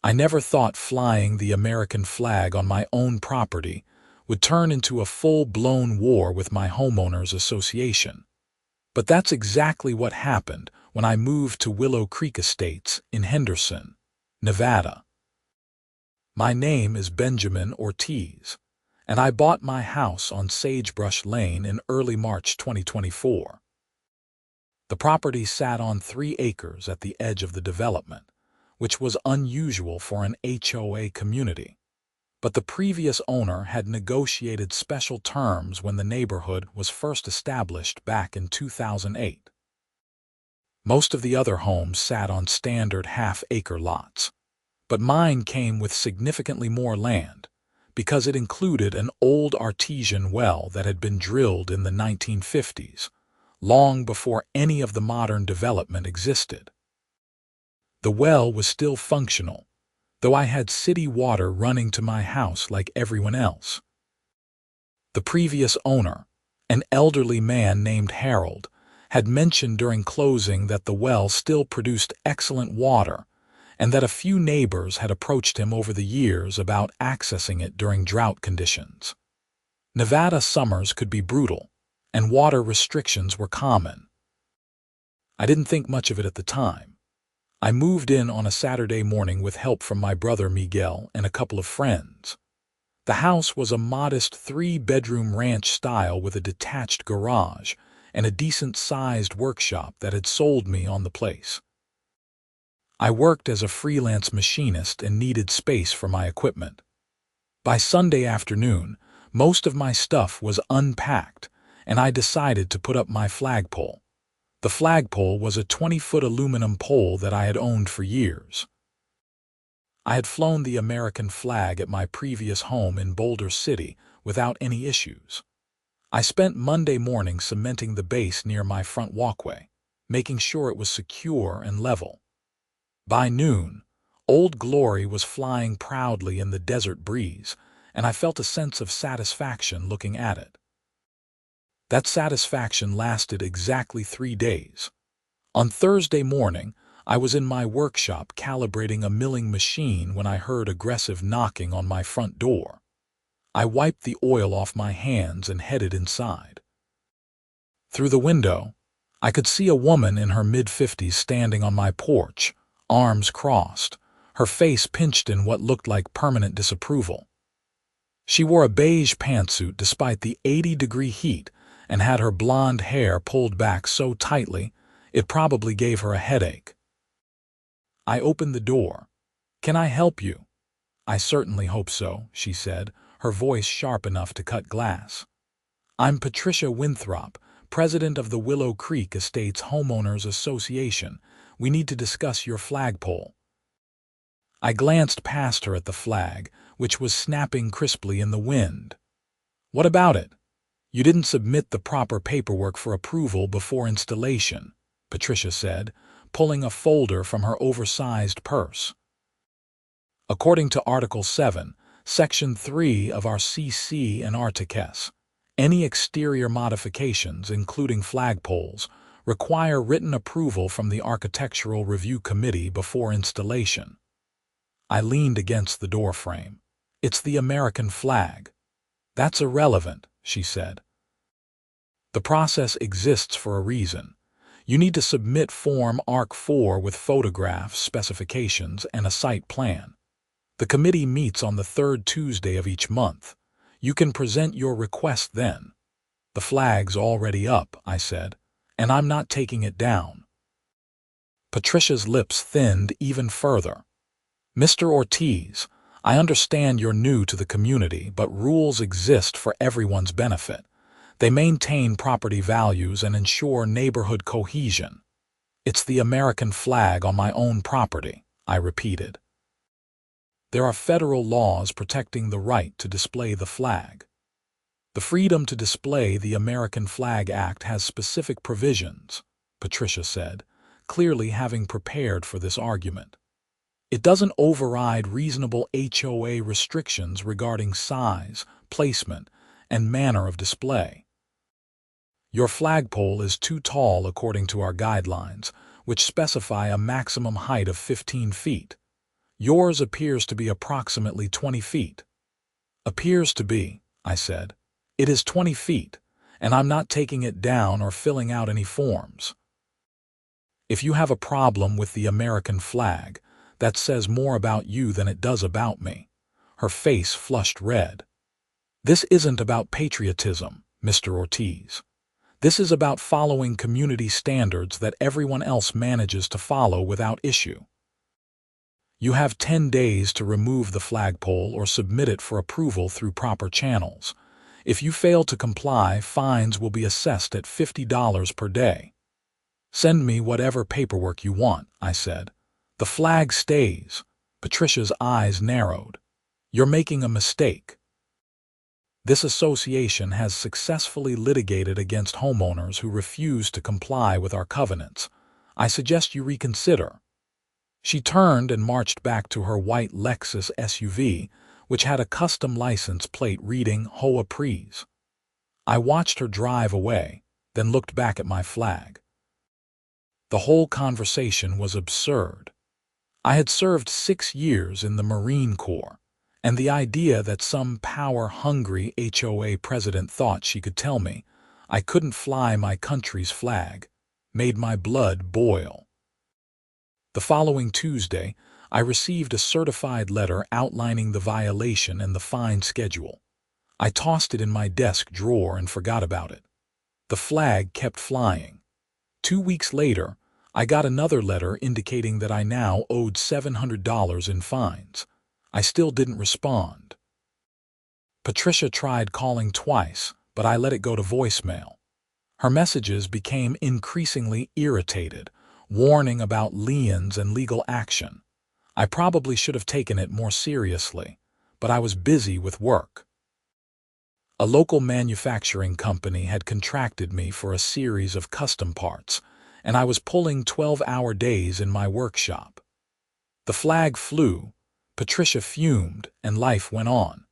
I never thought flying the American flag on my own property would turn into a full-blown war with my homeowners association. But that's exactly what happened when I moved to Willow Creek Estates in Henderson, Nevada. My name is Benjamin Ortiz, and I bought my house on Sagebrush Lane in early March 2024. The property sat on 3 acres at the edge of the development, which was unusual for an HOA community. But the previous owner had negotiated special terms when the neighborhood was first established back in 2008. Most of the other homes sat on standard half-acre lots, but mine came with significantly more land because it included an old artesian well that had been drilled in the 1950s, long before any of the modern development existed. The well was still functional, though I had city water running to my house like everyone else. The previous owner, an elderly man named Harold, had mentioned during closing that the well still produced excellent water and that a few neighbors had approached him over the years about accessing it during drought conditions. Nevada summers could be brutal, and water restrictions were common. I didn't think much of it at the time. I moved in on a Saturday morning with help from my brother Miguel and a couple of friends. The house was a modest 3-bedroom ranch style with a detached garage and a decent-sized workshop that had sold me on the place. I worked as a freelance machinist and needed space for my equipment. By Sunday afternoon, most of my stuff was unpacked, and I decided to put up my flagpole. The flagpole was a 20-foot aluminum pole that I had owned for years. I had flown the American flag at my previous home in Boulder City without any issues. I spent Monday morning cementing the base near my front walkway, making sure it was secure and level. By noon, Old Glory was flying proudly in the desert breeze, and I felt a sense of satisfaction looking at it. That satisfaction lasted exactly 3 days. On Thursday morning, I was in my workshop calibrating a milling machine when I heard aggressive knocking on my front door. I wiped the oil off my hands and headed inside. Through the window, I could see a woman in her mid-50s standing on my porch, arms crossed, her face pinched in what looked like permanent disapproval. She wore a beige pantsuit despite the 80-degree heat and had her blonde hair pulled back so tightly it probably gave her a headache. I opened the door. "Can I help you?" "I certainly hope so," she said, her voice sharp enough to cut glass. "I'm Patricia Winthrop, president of the Willow Creek Estates Homeowners Association. We need to discuss your flagpole." I glanced past her at the flag, which was snapping crisply in the wind. "What about it?" "You didn't submit the proper paperwork for approval before installation," Patricia said, pulling a folder from her oversized purse. According to Article 7, Section 3 of our CC and Articles, any exterior modifications, including flagpoles, require written approval from the Architectural Review Committee before installation. I leaned against the doorframe. "It's the American flag." "That's irrelevant," she said. "The process exists for a reason. You need to submit Form ARC-4 with photographs, specifications, and a site plan. The committee meets on the 3rd Tuesday of each month. You can present your request then." "The flag's already up," I said, "and I'm not taking it down." Patricia's lips thinned even further. "Mr. Ortiz, I understand you're new to the community, but rules exist for everyone's benefit. They maintain property values and ensure neighborhood cohesion. It's the American flag on my own property," I repeated. "There are federal laws protecting the right to display the flag. The Freedom to Display the American Flag Act has specific provisions," Patricia said, clearly having prepared for this argument. "It doesn't override reasonable HOA restrictions regarding size, placement, and manner of display. Your flagpole is too tall according to our guidelines, which specify a maximum height of 15 feet. Yours appears to be approximately 20 feet. Appears to be, I said. It is 20 feet, and I'm not taking it down or filling out any forms. If you have a problem with the American flag, that says more about you than it does about me. Her face flushed red. This isn't about patriotism, Mr. Ortiz. This is about following community standards that everyone else manages to follow without issue. You have 10 days to remove the flagpole or submit it for approval through proper channels. If you fail to comply, fines will be assessed at $50 per day. Send me whatever paperwork you want, I said. The flag stays. Patricia's eyes narrowed. You're making a mistake. This association has successfully litigated against homeowners who refuse to comply with our covenants. I suggest you reconsider. She turned and marched back to her white Lexus SUV, which had a custom license plate reading HOA. I watched her drive away, then looked back at my flag. The whole conversation was absurd. I had served 6 years in the Marine Corps, and the idea that some power-hungry HOA president thought she could tell me I couldn't fly my country's flag made my blood boil. The following Tuesday, I received a certified letter outlining the violation and the fine schedule. I tossed it in my desk drawer and forgot about it. The flag kept flying. 2 weeks later, I got another letter indicating that I now owed $700 in fines. I still didn't respond. Patricia tried calling twice, but I let it go to voicemail. Her messages became increasingly irritated, warning about liens and legal action. I probably should have taken it more seriously, but I was busy with work. A local manufacturing company had contracted me for a series of custom parts, and I was pulling 12-hour days in my workshop. The flag flew, Patricia fumed, and life went on.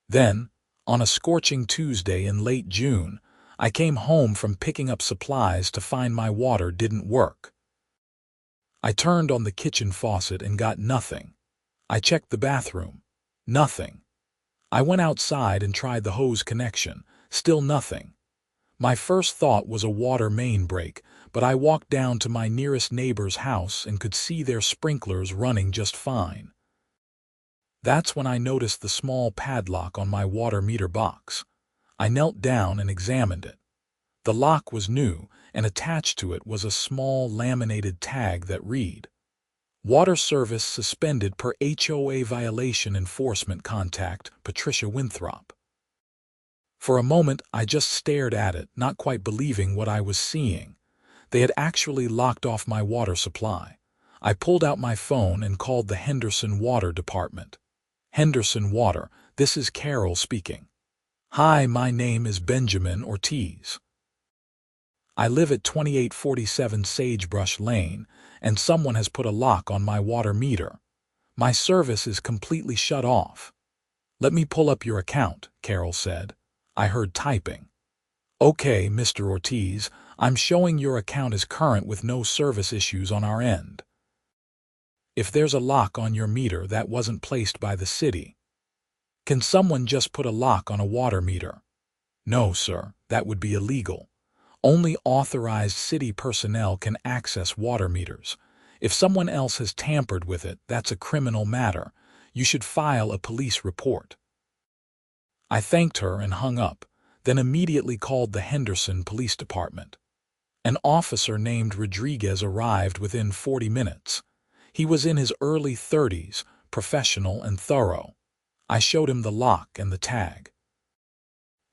Then, on a scorching Tuesday in late June, I came home from picking up supplies to find my water didn't work. I turned on the kitchen faucet and got nothing. I checked the bathroom. Nothing. I went outside and tried the hose connection. Still nothing. My first thought was a water main break, but I walked down to my nearest neighbor's house and could see their sprinklers running just fine. That's when I noticed the small padlock on my water meter box. I knelt down and examined it. The lock was new, and attached to it was a small laminated tag that read, "Water service suspended per HOA violation enforcement contact, Patricia Winthrop." For a moment, I just stared at it, not quite believing what I was seeing. They had actually locked off my water supply. I pulled out my phone and called the Henderson Water Department. "Henderson Water, this is Carol speaking." "Hi, my name is Benjamin Ortiz. I live at 2847 Sagebrush Lane, and someone has put a lock on my water meter. My service is completely shut off." "Let me pull up your account," Carol said. I heard typing. "Okay, Mr. Ortiz, I'm showing your account is current with no service issues on our end. If there's a lock on your meter that wasn't placed by the city, can someone just put a lock on a water meter?" "No, sir, that would be illegal. Only authorized city personnel can access water meters. If someone else has tampered with it, that's a criminal matter. You should file a police report." I thanked her and hung up, then immediately called the Henderson Police Department. An officer named Rodriguez arrived within 40 minutes. He was in his early 30s, professional and thorough. I showed him the lock and the tag.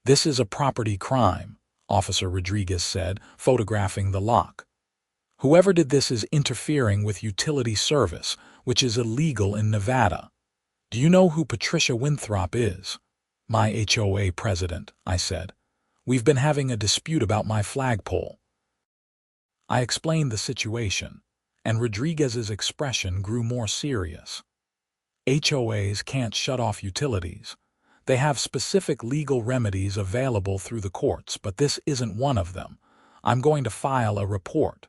"This is a property crime," Officer Rodriguez said, photographing the lock. "Whoever did this is interfering with utility service, which is illegal in Nevada. Do you know who Patricia Winthrop is?" "My HOA president," I said. "We've been having a dispute about my flagpole." I explained the situation, and Rodriguez's expression grew more serious. "HOAs can't shut off utilities. They have specific legal remedies available through the courts, but this isn't one of them. I'm going to file a report.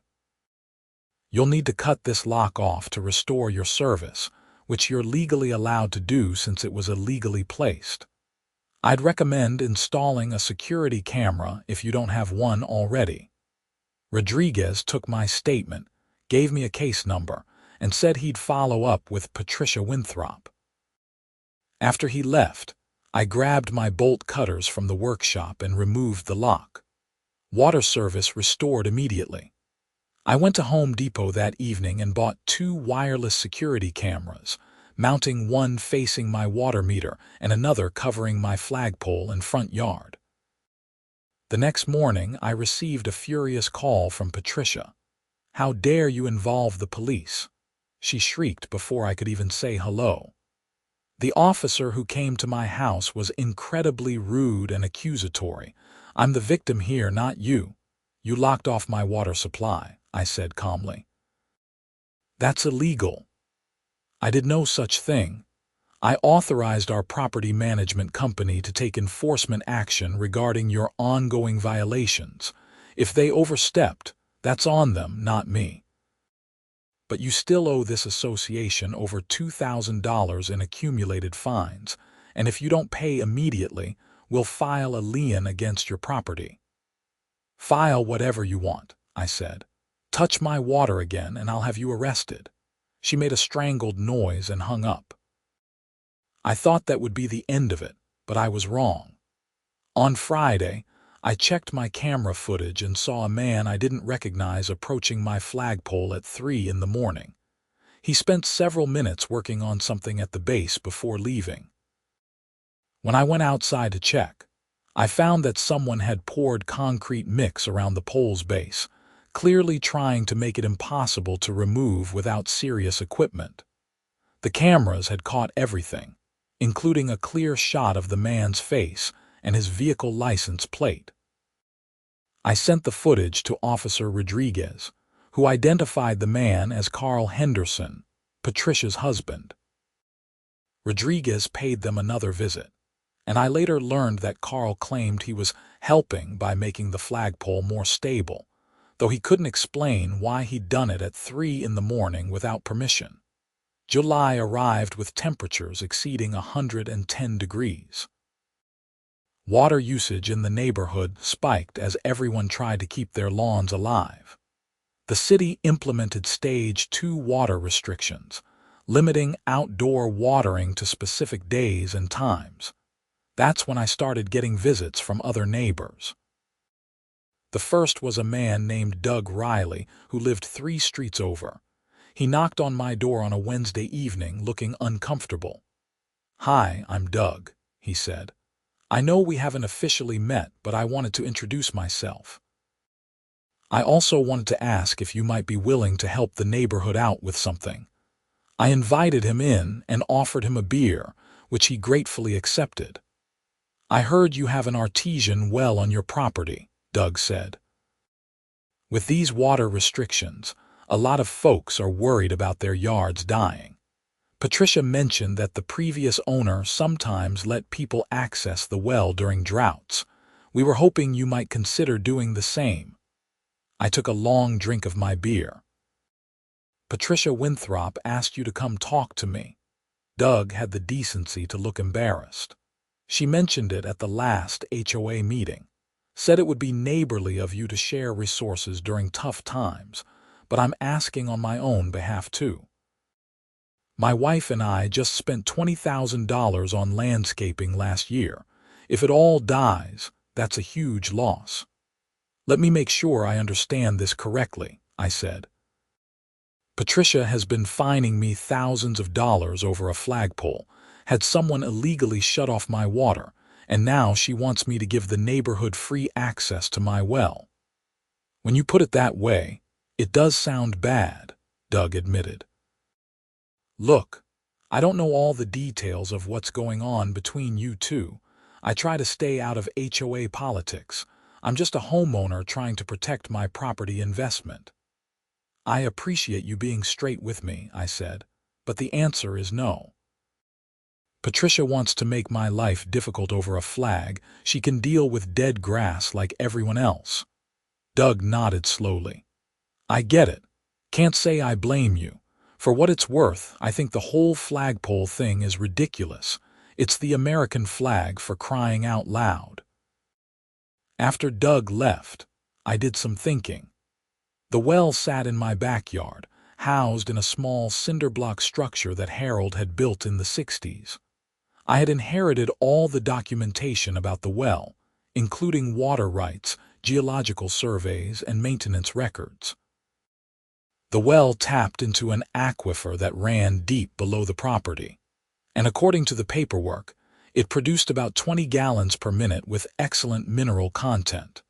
You'll need to cut this lock off to restore your service. which you're legally allowed to do since it was illegally placed. I'd recommend installing a security camera if you don't have one already. Rodriguez took my statement, gave me a case number, and said he'd follow up with Patricia Winthrop. After he left, I grabbed my bolt cutters from the workshop and removed the lock. Water service restored immediately. I went to Home Depot that evening and bought 2 wireless security cameras, mounting one facing my water meter and another covering my flagpole and front yard. The next morning, I received a furious call from Patricia. "How dare you involve the police?" she shrieked before I could even say hello. The officer who came to my house was incredibly rude and accusatory. "I'm the victim here, not you. You locked off my water supply," I said calmly. "That's illegal. I did no such thing. I authorized our property management company to take enforcement action regarding your ongoing violations. If they overstepped, that's on them, not me. But you still owe this association over $2,000 in accumulated fines, and if you don't pay immediately, we'll file a lien against your property." "File whatever you want," I said. "Touch my water again and I'll have you arrested." She made a strangled noise and hung up. I thought that would be the end of it, but I was wrong. On Friday, I checked my camera footage and saw a man I didn't recognize approaching my flagpole at 3 in the morning. He spent several minutes working on something at the base before leaving. When I went outside to check, I found that someone had poured concrete mix around the pole's base, clearly trying to make it impossible to remove without serious equipment. The cameras had caught everything, including a clear shot of the man's face and his vehicle license plate. I sent the footage to Officer Rodriguez, who identified the man as Carl Henderson, Patricia's husband. Rodriguez paid them another visit, and I later learned that Carl claimed he was helping by making the flagpole more stable, though he couldn't explain why he'd done it at 3 in the morning without permission. July arrived with temperatures exceeding 110 degrees. Water usage in the neighborhood spiked as everyone tried to keep their lawns alive. The city implemented Stage 2 water restrictions, limiting outdoor watering to specific days and times. That's when I started getting visits from other neighbors. The first was a man named Doug Riley who lived 3 streets over. He knocked on my door on a Wednesday evening looking uncomfortable. "Hi, I'm Doug," he said. "I know we haven't officially met, but I wanted to introduce myself. I also wanted to ask if you might be willing to help the neighborhood out with something." I invited him in and offered him a beer, which he gratefully accepted. "I heard you have an artesian well on your property," Doug said. "With these water restrictions, a lot of folks are worried about their yards dying. Patricia mentioned that the previous owner sometimes let people access the well during droughts. We were hoping you might consider doing the same." I took a long drink of my beer. "Patricia Winthrop asked you to come talk to me." Doug had the decency to look embarrassed. "She mentioned it at the last HOA meeting. Said it would be neighborly of you to share resources during tough times, but I'm asking on my own behalf too. My wife and I just spent $20,000 on landscaping last year. If it all dies, that's a huge loss." "Let me make sure I understand this correctly," I said. "Patricia has been fining me thousands of dollars over a flagpole, had someone illegally shut off my water, and now she wants me to give the neighborhood free access to my well." "When you put it that way, it does sound bad," Doug admitted. "Look, I don't know all the details of what's going on between you two. I try to stay out of HOA politics. I'm just a homeowner trying to protect my property investment." "I appreciate you being straight with me," I said, "but the answer is no. Patricia wants to make my life difficult over a flag. She can deal with dead grass like everyone else." Doug nodded slowly. "I get it. Can't say I blame you. For what it's worth, I think the whole flagpole thing is ridiculous. It's the American flag, for crying out loud. After Doug left, I did some thinking. The well sat in my backyard, housed in a small cinder-block structure that Harold had built in the 60s. I had inherited all the documentation about the well, including water rights, geological surveys, and maintenance records. The well tapped into an aquifer that ran deep below the property, and according to the paperwork, it produced about 20 gallons per minute with excellent mineral content.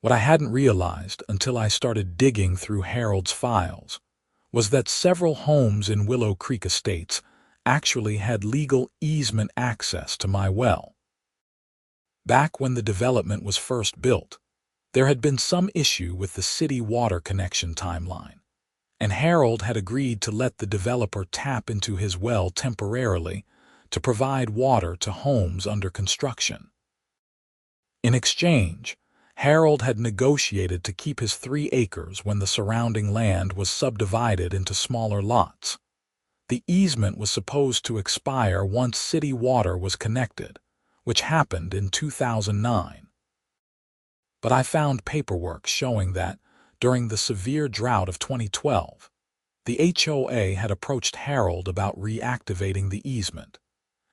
What I hadn't realized until I started digging through Harold's files was that several homes in Willow Creek Estates actually had legal easement access to my well. Back when the development was first built, there had been some issue with the city water connection timeline, and Harold had agreed to let the developer tap into his well temporarily to provide water to homes under construction. In exchange, Harold had negotiated to keep his 3 acres when the surrounding land was subdivided into smaller lots. The easement was supposed to expire once city water was connected, which happened in 2009. But I found paperwork showing that, during the severe drought of 2012, the HOA had approached Harold about reactivating the easement,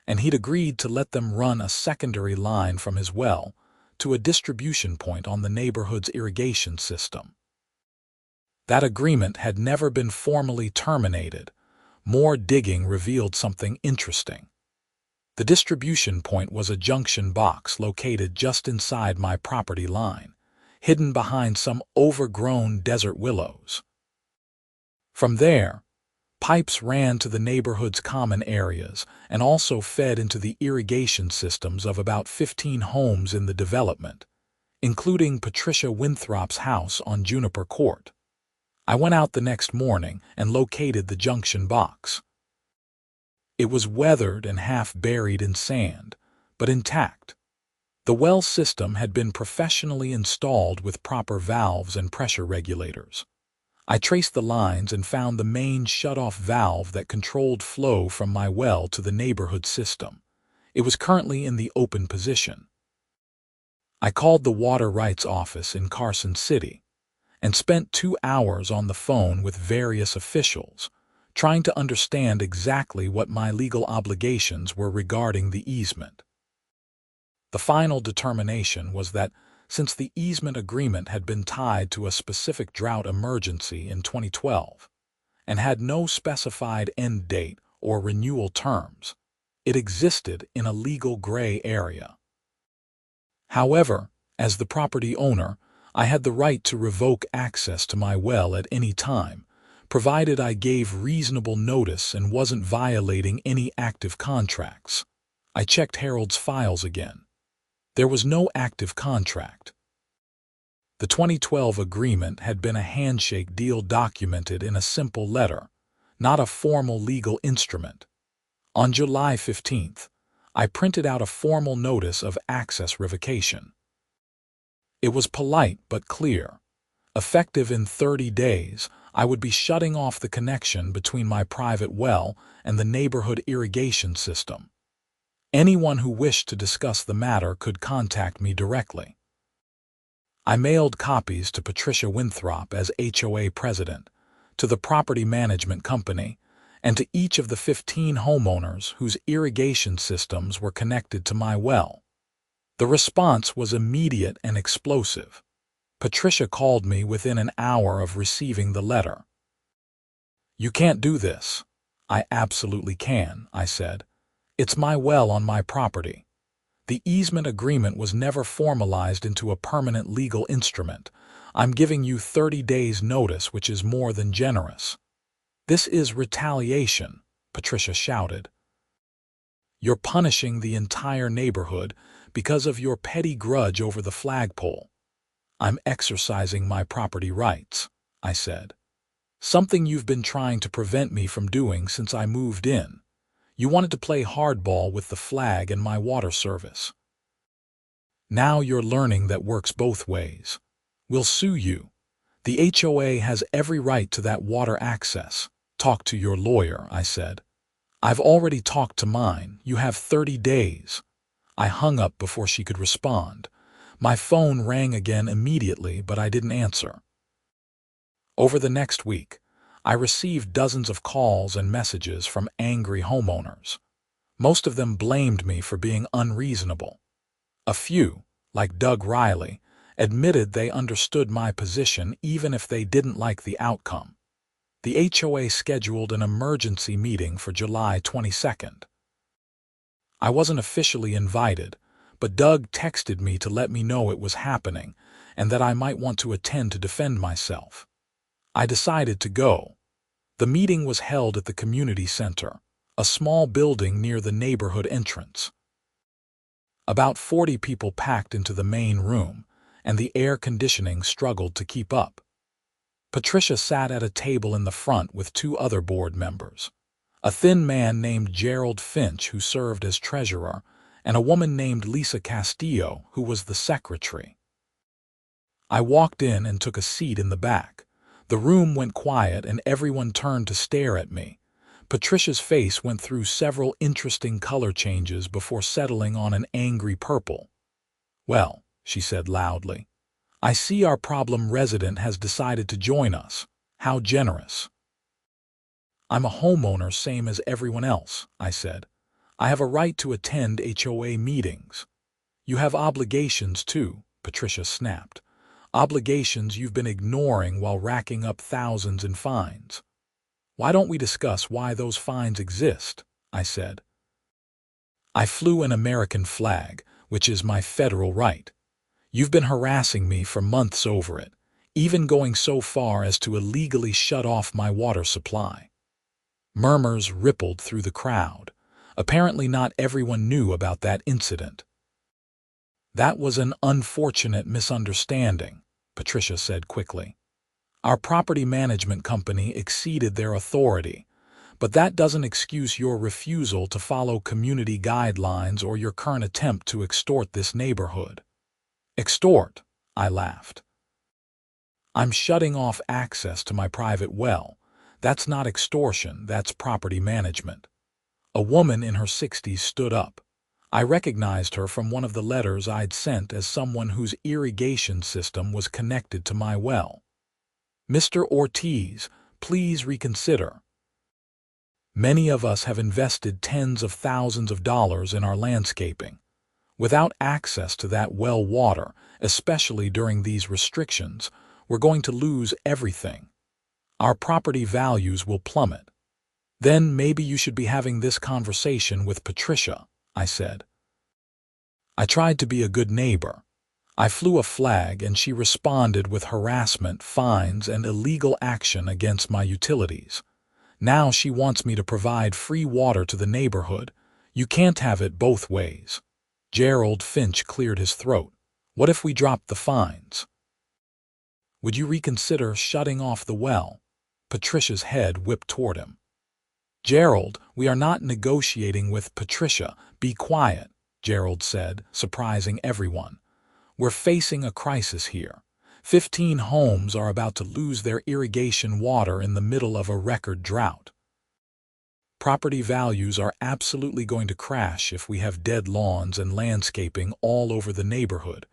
and he'd agreed to let them run a secondary line from his well to a distribution point on the neighborhood's irrigation system. That agreement had never been formally terminated. More digging revealed something interesting. The distribution point was a junction box located just inside my property line, hidden behind some overgrown desert willows. From there, pipes ran to the neighborhood's common areas and also fed into the irrigation systems of about 15 homes in the development, including Patricia Winthrop's house on Juniper Court. I went out the next morning and located the junction box. It was weathered and half buried in sand, but intact. The well system had been professionally installed with proper valves and pressure regulators. I traced the lines and found the main shut-off valve that controlled flow from my well to the neighborhood system. It was currently in the open position. I called the water rights office in Carson City and spent 2 hours on the phone with various officials, trying to understand exactly what my legal obligations were regarding the easement. The final determination was that, since the easement agreement had been tied to a specific drought emergency in 2012 and had no specified end date or renewal terms, it existed in a legal gray area. However, as the property owner, I had the right to revoke access to my well at any time, provided I gave reasonable notice and wasn't violating any active contracts. I checked Harold's files again. There was no active contract. The 2012 agreement had been a handshake deal documented in a simple letter, not a formal legal instrument. On July 15th, I printed out a formal notice of access revocation. It was polite but clear. Effective in 30 days, I would be shutting off the connection between my private well and the neighborhood irrigation system. Anyone who wished to discuss the matter could contact me directly. I mailed copies to Patricia Winthrop as HOA president, to the property management company, and to each of the 15 homeowners whose irrigation systems were connected to my well. The response was immediate and explosive. Patricia called me within an hour of receiving the letter. "You can't do this." "I absolutely can," I said. "It's my well on my property. The easement agreement was never formalized into a permanent legal instrument. I'm giving you 30 days' notice, which is more than generous." "This is retaliation," Patricia shouted. "You're punishing the entire neighborhood because of your petty grudge over the flagpole." "I'm exercising my property rights," I said. "Something you've been trying to prevent me from doing since I moved in. You wanted to play hardball with the flag and my water service. Now you're learning that works both ways. We'll sue you. The HOA has every right to that water access. Talk to your lawyer, I said. I've already talked to mine. You have 30 days. I hung up before she could respond. My phone rang again immediately, but I didn't answer. Over the next week, I received dozens of calls and messages from angry homeowners. Most of them blamed me for being unreasonable. A few, like Doug Riley, admitted they understood my position even if they didn't like the outcome. The HOA scheduled an emergency meeting for July 22nd. I wasn't officially invited, but Doug texted me to let me know it was happening and that I might want to attend to defend myself. I decided to go. The meeting was held at the community center, a small building near the neighborhood entrance. About 40 people packed into the main room, and the air conditioning struggled to keep up. Patricia sat at a table in the front with two other board members, a thin man named Gerald Finch who served as treasurer, and a woman named Lisa Castillo who was the secretary. I walked in and took a seat in the back. The room went quiet and everyone turned to stare at me. Patricia's face went through several interesting color changes before settling on an angry purple. "Well," she said loudly, "I see our problem resident has decided to join us. How generous." "I'm a homeowner same as everyone else," I said. "I have a right to attend HOA meetings." "You have obligations too," Patricia snapped. "Obligations you've been ignoring while racking up thousands in fines." "Why don't we discuss why those fines exist?" I said. "I flew an American flag, which is my federal right. You've been harassing me for months over it, even going so far as to illegally shut off my water supply." Murmurs rippled through the crowd. Apparently not everyone knew about that incident. "That was an unfortunate misunderstanding," Patricia said quickly. "Our property management company exceeded their authority, but that doesn't excuse your refusal to follow community guidelines or your current attempt to extort this neighborhood." "Extort?" I laughed. "I'm shutting off access to my private well. That's not extortion, that's property management." A woman in her 60s stood up. I recognized her from one of the letters I'd sent as someone whose irrigation system was connected to my well. "Mr. Ortiz, please reconsider. Many of us have invested tens of thousands of dollars in our landscaping. Without access to that well water, especially during these restrictions, we're going to lose everything. Our property values will plummet. Then maybe you should be having this conversation with Patricia," I said. I tried to be a good neighbor. I flew a flag and she responded with harassment, fines, and illegal action against my utilities. Now she wants me to provide free water to the neighborhood. You can't have it both ways. Gerald Finch cleared his throat. "What if we dropped the fines? Would you reconsider shutting off the well?" Patricia's head whipped toward him. "Gerald, we are not negotiating with Patricia. Be quiet," Gerald said, surprising everyone. "We're facing a crisis here. 15 homes are about to lose their irrigation water in the middle of a record drought. Property values are absolutely going to crash if we have dead lawns and landscaping all over the neighborhood.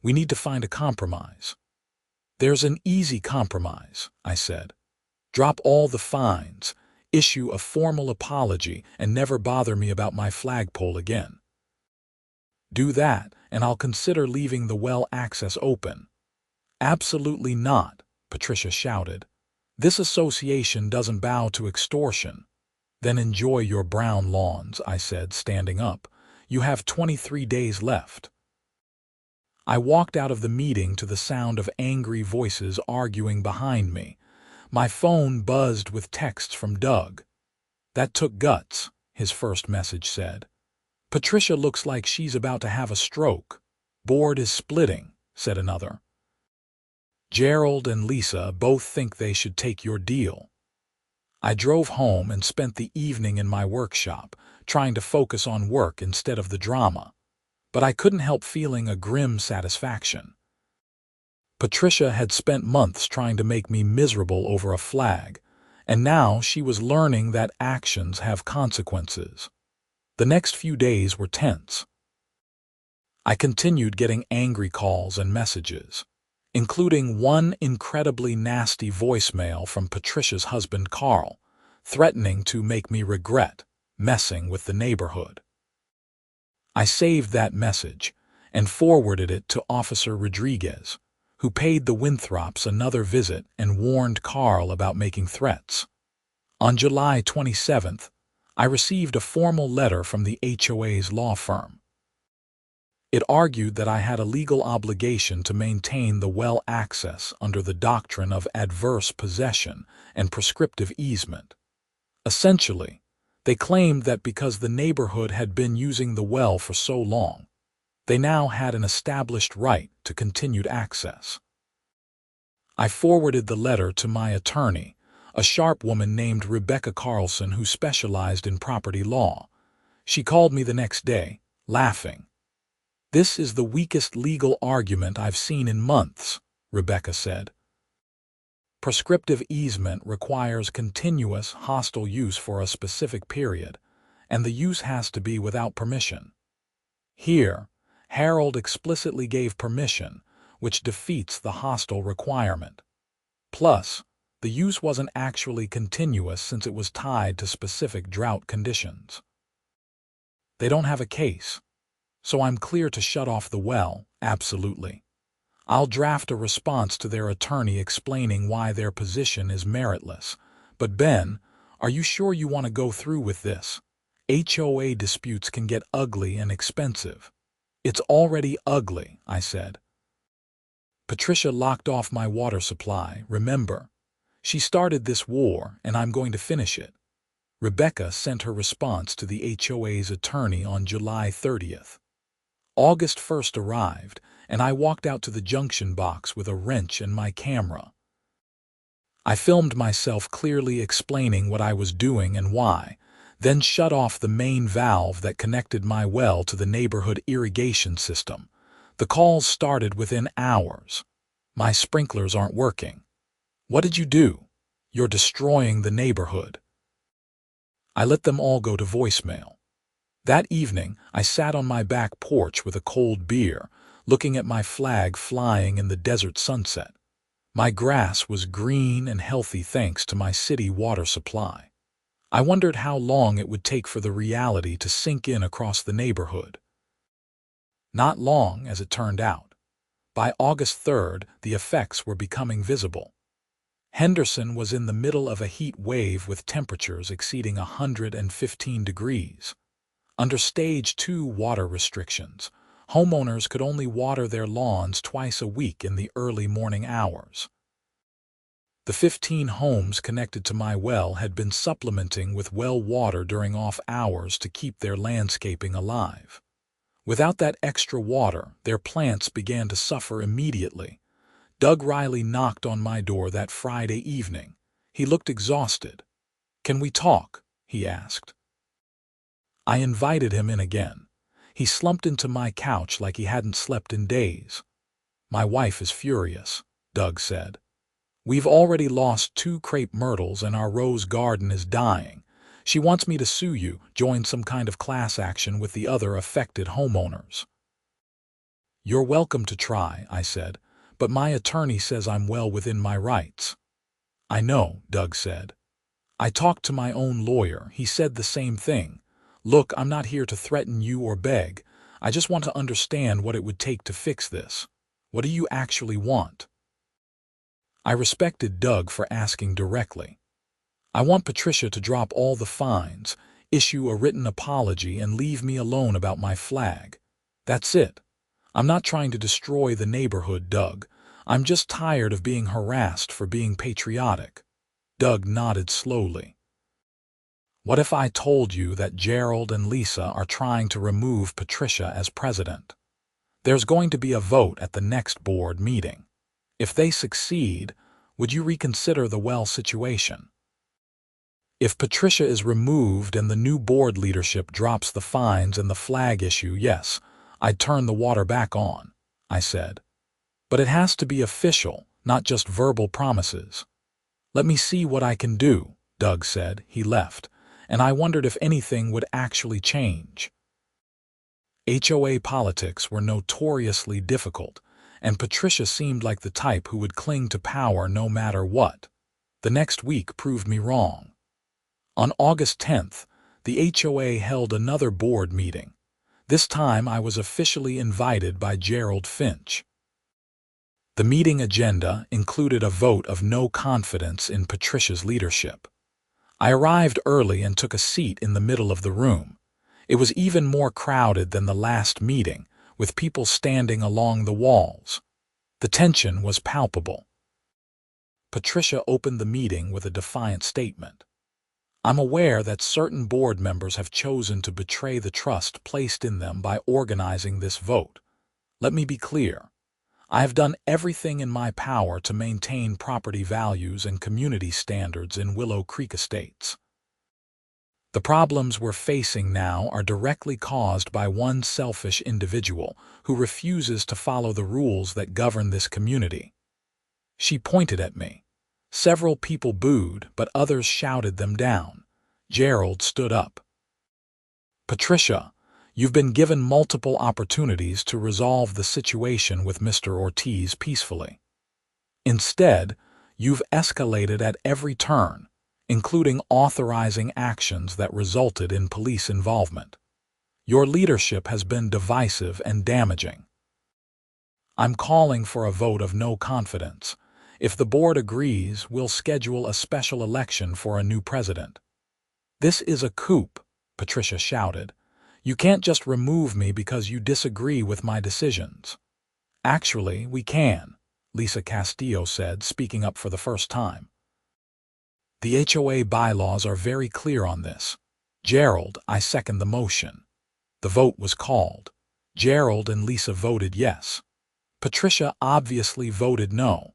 We need to find a compromise." "There's an easy compromise," I said. "Drop all the fines, issue a formal apology, and never bother me about my flagpole again." "Do that, and I'll consider leaving the well access open." "Absolutely not," Patricia shouted. "This association doesn't bow to extortion." "Then enjoy your brown lawns," I said, standing up. "You have 23 days left." I walked out of the meeting to the sound of angry voices arguing behind me. My phone buzzed with texts from Doug. "That took guts," his first message said. "Patricia looks like she's about to have a stroke." "Board is splitting," said another. "Gerald and Lisa both think they should take your deal." I drove home and spent the evening in my workshop, trying to focus on work instead of the drama. But I couldn't help feeling a grim satisfaction. Patricia had spent months trying to make me miserable over a flag, And now she was learning that actions have consequences. The next few days were tense. I continued getting angry calls and messages, including one incredibly nasty voicemail from Patricia's husband Carl, threatening to make me regret messing with the neighborhood. I saved that message and forwarded it to Officer Rodriguez, who paid the Winthrops another visit and warned Carl about making threats. On July 27th, I received a formal letter from the HOA's law firm. It argued that I had a legal obligation to maintain the well access under the doctrine of adverse possession and prescriptive easement. Essentially, they claimed that because the neighborhood had been using the well for so long, they now had an established right to continued access. I forwarded the letter to my attorney, a sharp woman named Rebecca Carlson who specialized in property law. She called me the next day, laughing. "This is the weakest legal argument I've seen in months," Rebecca said. Prescriptive easement requires continuous hostile use for a specific period, and the use has to be without permission. Here, Harold explicitly gave permission, which defeats the hostile requirement. Plus, the use wasn't actually continuous since it was tied to specific drought conditions. They don't have a case, so I'm clear to shut off the well, absolutely. I'll draft a response to their attorney explaining why their position is meritless. But Ben, are you sure you want to go through with this? HOA disputes can get ugly and expensive. It's already ugly, I said. Patricia locked off my water supply, remember. She started this war, and I'm going to finish it. Rebecca sent her response to the HOA's attorney on July 30th. August 1st arrived, and I walked out to the junction box with a wrench and my camera. I filmed myself clearly explaining what I was doing and why, then shut off the main valve that connected my well to the neighborhood irrigation system. The calls started within hours. "My sprinklers aren't working." "What did you do?" "You're destroying the neighborhood." I let them all go to voicemail. That evening, I sat on my back porch with a cold beer, looking at my flag flying in the desert sunset. My grass was green and healthy thanks to my city water supply. I wondered how long it would take for the reality to sink in across the neighborhood. Not long, as it turned out. By August 3rd, the effects were becoming visible. Henderson was in the middle of a heat wave with temperatures exceeding 115 degrees. Under Stage 2 water restrictions, homeowners could only water their lawns twice a week in the early morning hours. The 15 homes connected to my well had been supplementing with well water during off hours to keep their landscaping alive. Without that extra water, their plants began to suffer immediately. Doug Riley knocked on my door that Friday evening. He looked exhausted. "Can we talk?" he asked. I invited him in again. He slumped into my couch like he hadn't slept in days. "My wife is furious," Doug said. "We've already lost 2 crepe myrtles and our rose garden is dying. She wants me to sue you, join some kind of class action with the other affected homeowners." "You're welcome to try," I said, "but my attorney says I'm well within my rights." "I know," Doug said. "I talked to my own lawyer. He said the same thing. Look, I'm not here to threaten you or beg. I just want to understand what it would take to fix this. What do you actually want?" I respected Doug for asking directly. "I want Patricia to drop all the fines, issue a written apology, and leave me alone about my flag. That's it. I'm not trying to destroy the neighborhood, Doug. I'm just tired of being harassed for being patriotic." Doug nodded slowly. "What if I told you that Gerald and Lisa are trying to remove Patricia as president? There's going to be a vote at the next board meeting. If they succeed, would you reconsider the well situation?" "If Patricia is removed and the new board leadership drops the fines and the flag issue, yes, I'd turn the water back on," I said. "But it has to be official, not just verbal promises. Let me see what I can do," Doug said. He left, and I wondered if anything would actually change. HOA politics were notoriously difficult, and Patricia seemed like the type who would cling to power no matter what. The next week proved me wrong. On August 10th, the HOA held another board meeting. This time I was officially invited by Gerald Finch. The meeting agenda included a vote of no confidence in Patricia's leadership. I arrived early and took a seat in the middle of the room. It was even more crowded than the last meeting, with people standing along the walls. The tension was palpable. Patricia opened the meeting with a defiant statement. I'm aware that certain board members have chosen to betray the trust placed in them by organizing this vote. Let me be clear. I have done everything in my power to maintain property values and community standards in Willow Creek Estates. The problems we're facing now are directly caused by one selfish individual who refuses to follow the rules that govern this community. She pointed at me. Several people booed, but others shouted them down. Gerald stood up. Patricia, you've been given multiple opportunities to resolve the situation with Mr. Ortiz peacefully. Instead, you've escalated at every turn, including authorizing actions that resulted in police involvement. Your leadership has been divisive and damaging. I'm calling for a vote of no confidence. If the board agrees, we'll schedule a special election for a new president. This is a coup, Patricia shouted. You can't just remove me because you disagree with my decisions. Actually, we can, Lisa Castillo said, speaking up for the first time. The HOA bylaws are very clear on this. Gerald, I second the motion. The vote was called. Gerald and Lisa voted yes. Patricia obviously voted no.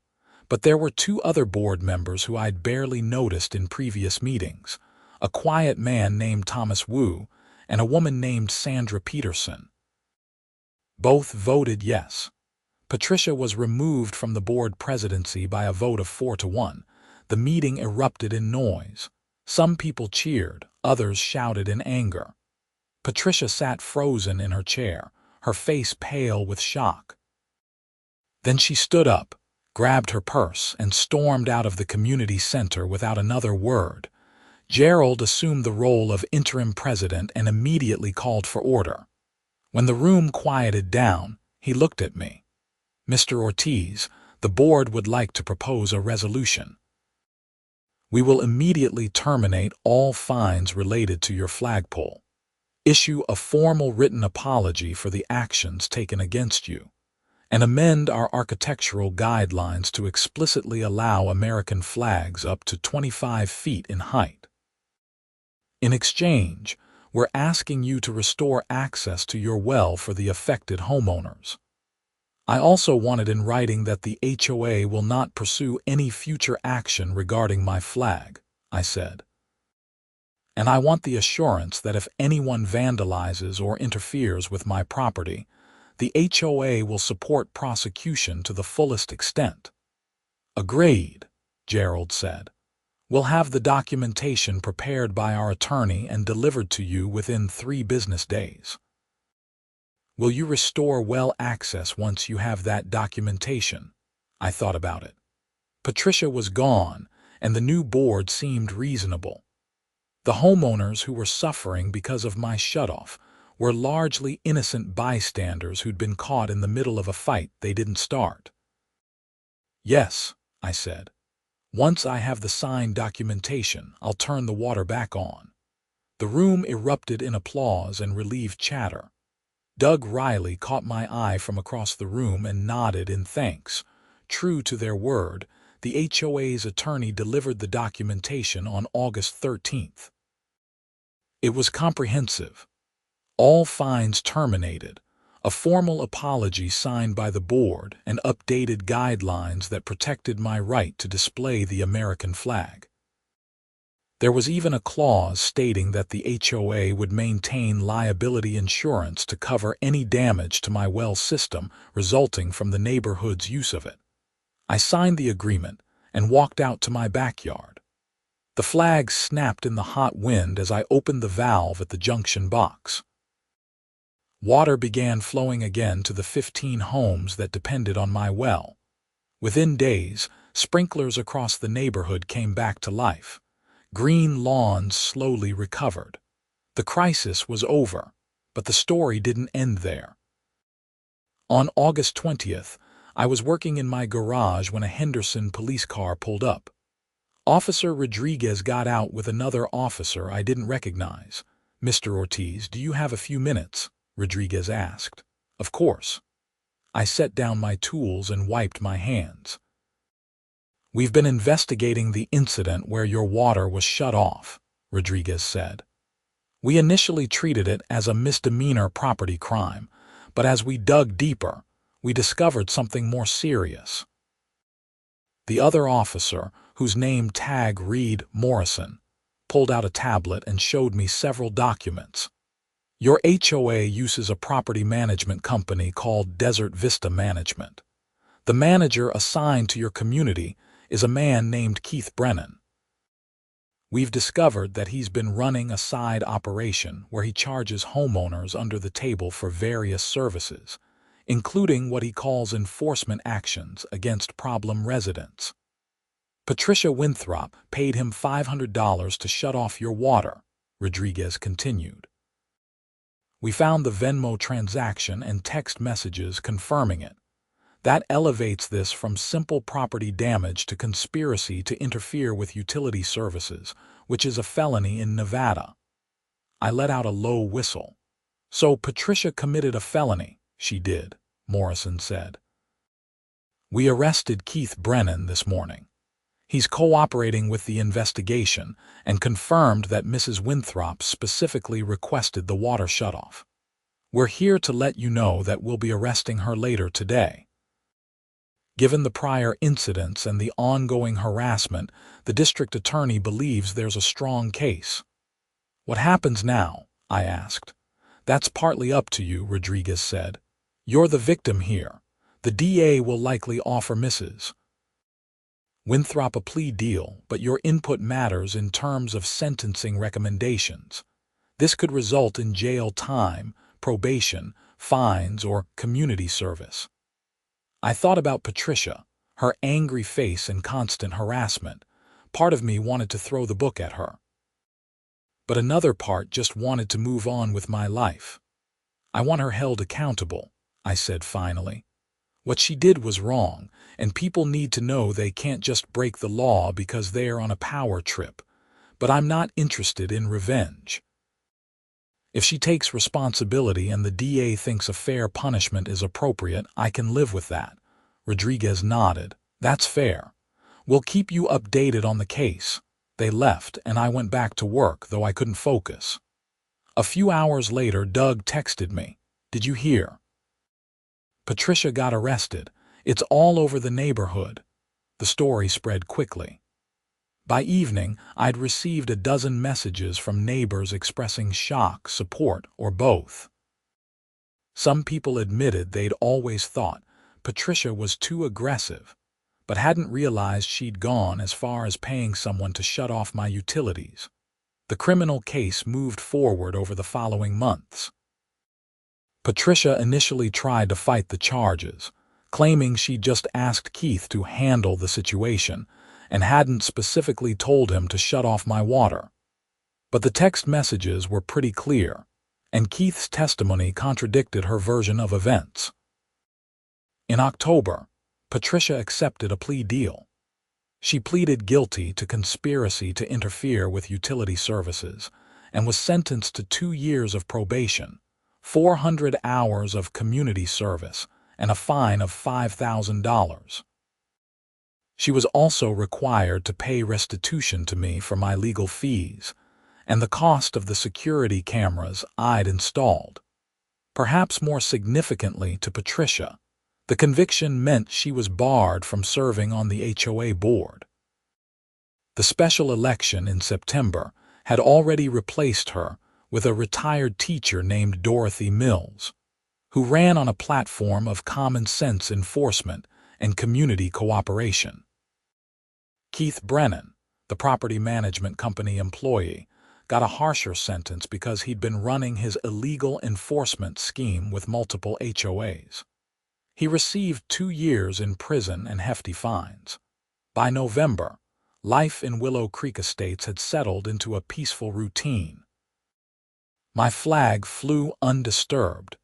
But there were two other board members who I'd barely noticed in previous meetings, a quiet man named Thomas Wu and a woman named Sandra Peterson. Both voted yes. Patricia was removed from the board presidency by a vote of 4-1. The meeting erupted in noise. Some people cheered, others shouted in anger. Patricia sat frozen in her chair, her face pale with shock. Then she stood up, grabbed her purse, and stormed out of the community center without another word. Gerald assumed the role of interim president and immediately called for order. When the room quieted down, he looked at me. Mr. Ortiz, the board would like to propose a resolution. We will immediately terminate all fines related to your flagpole. Issue a formal written apology for the actions taken against you, and amend our architectural guidelines to explicitly allow American flags up to 25 feet in height. In exchange, we're asking you to restore access to your well for the affected homeowners. I also wanted in writing that the HOA will not pursue any future action regarding my flag, I said. And I want the assurance that if anyone vandalizes or interferes with my property, the HOA will support prosecution to the fullest extent. Agreed, Gerald said. We'll have the documentation prepared by our attorney and delivered to you within 3 business days. Will you restore well access once you have that documentation? I thought about it. Patricia was gone, and the new board seemed reasonable. The homeowners who were suffering because of my shutoff were largely innocent bystanders who'd been caught in the middle of a fight they didn't start. Yes, I said. Once I have the signed documentation, I'll turn the water back on. The room erupted in applause and relieved chatter. Doug Riley caught my eye from across the room and nodded in thanks. True to their word, the HOA's attorney delivered the documentation on August 13th. It was comprehensive. All fines terminated, a formal apology signed by the board, and updated guidelines that protected my right to display the American flag. There was even a clause stating that the HOA would maintain liability insurance to cover any damage to my well system resulting from the neighborhood's use of it. I signed the agreement and walked out to my backyard. The flag snapped in the hot wind as I opened the valve at the junction box. Water began flowing again to the 15 homes that depended on my well. Within days, sprinklers across the neighborhood came back to life. Green lawns slowly recovered. The crisis was over, but the story didn't end there. On August 20th, I was working in my garage when a Henderson police car pulled up. Officer Rodriguez got out with another officer I didn't recognize. "Mr. Ortiz, do you have a few minutes?" Rodriguez asked. "Of course." I set down my tools and wiped my hands. "We've been investigating the incident where your water was shut off," Rodriguez said. "We initially treated it as a misdemeanor property crime, but as we dug deeper, we discovered something more serious." The other officer, whose name tag read Morrison, pulled out a tablet and showed me several documents. "Your HOA uses a property management company called Desert Vista Management. The manager assigned to your community is a man named Keith Brennan. We've discovered that he's been running a side operation where he charges homeowners under the table for various services, including what he calls enforcement actions against problem residents. Patricia Winthrop paid him $500 to shut off your water," Rodriguez continued. "We found the Venmo transaction and text messages confirming it. That elevates this from simple property damage to conspiracy to interfere with utility services, which is a felony in Nevada." I let out a low whistle. "So Patricia committed a felony?" "She did," Morrison said. "We arrested Keith Brennan this morning. He's cooperating with the investigation and confirmed that Mrs. Winthrop specifically requested the water shutoff. We're here to let you know that we'll be arresting her later today." Given the prior incidents and the ongoing harassment, the district attorney believes there's a strong case. "What happens now?" I asked. "That's partly up to you," Rodriguez said. "You're the victim here. The DA will likely offer Mrs. Winthrop a plea deal, but your input matters in terms of sentencing recommendations. This could result in jail time, probation, fines, or community service." I thought about Patricia, her angry face and constant harassment. Part of me wanted to throw the book at her. But another part just wanted to move on with my life. "I want her held accountable," I said finally. "What she did was wrong, and people need to know they can't just break the law because they're on a power trip. But I'm not interested in revenge. If she takes responsibility and the DA thinks a fair punishment is appropriate, I can live with that." Rodriguez nodded. "That's fair. We'll keep you updated on the case." They left, and I went back to work, though I couldn't focus. A few hours later, Doug texted me. "Did you hear? Patricia got arrested. It's all over the neighborhood." The story spread quickly. By evening, I'd received a dozen messages from neighbors expressing shock, support, or both. Some people admitted they'd always thought Patricia was too aggressive, but hadn't realized she'd gone as far as paying someone to shut off my utilities. The criminal case moved forward over the following months. Patricia initially tried to fight the charges, claiming she'd just asked Keith to handle the situation and hadn't specifically told him to shut off my water. But the text messages were pretty clear, and Keith's testimony contradicted her version of events. In October, Patricia accepted a plea deal. She pleaded guilty to conspiracy to interfere with utility services and was sentenced to 2 years of probation, 400 hours of community service, and a fine of $5,000. She was also required to pay restitution to me for my legal fees and the cost of the security cameras I'd installed. Perhaps more significantly to Patricia, the conviction meant she was barred from serving on the HOA board. The special election in September had already replaced her with a retired teacher named Dorothy Mills, who ran on a platform of common sense enforcement and community cooperation. Keith Brennan, the property management company employee, got a harsher sentence because he'd been running his illegal enforcement scheme with multiple HOAs. He received 2 years in prison and hefty fines. By November, life in Willow Creek Estates had settled into a peaceful routine. My flag flew undisturbed.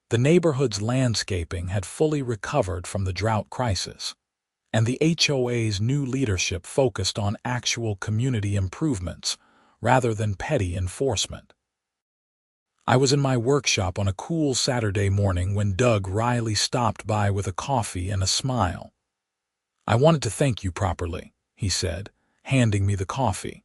The neighborhood's landscaping had fully recovered from the drought crisis, and the HOA's new leadership focused on actual community improvements rather than petty enforcement. I was in my workshop on a cool Saturday morning when Doug Riley stopped by with a coffee and a smile. "I wanted to thank you properly," he said, handing me the coffee.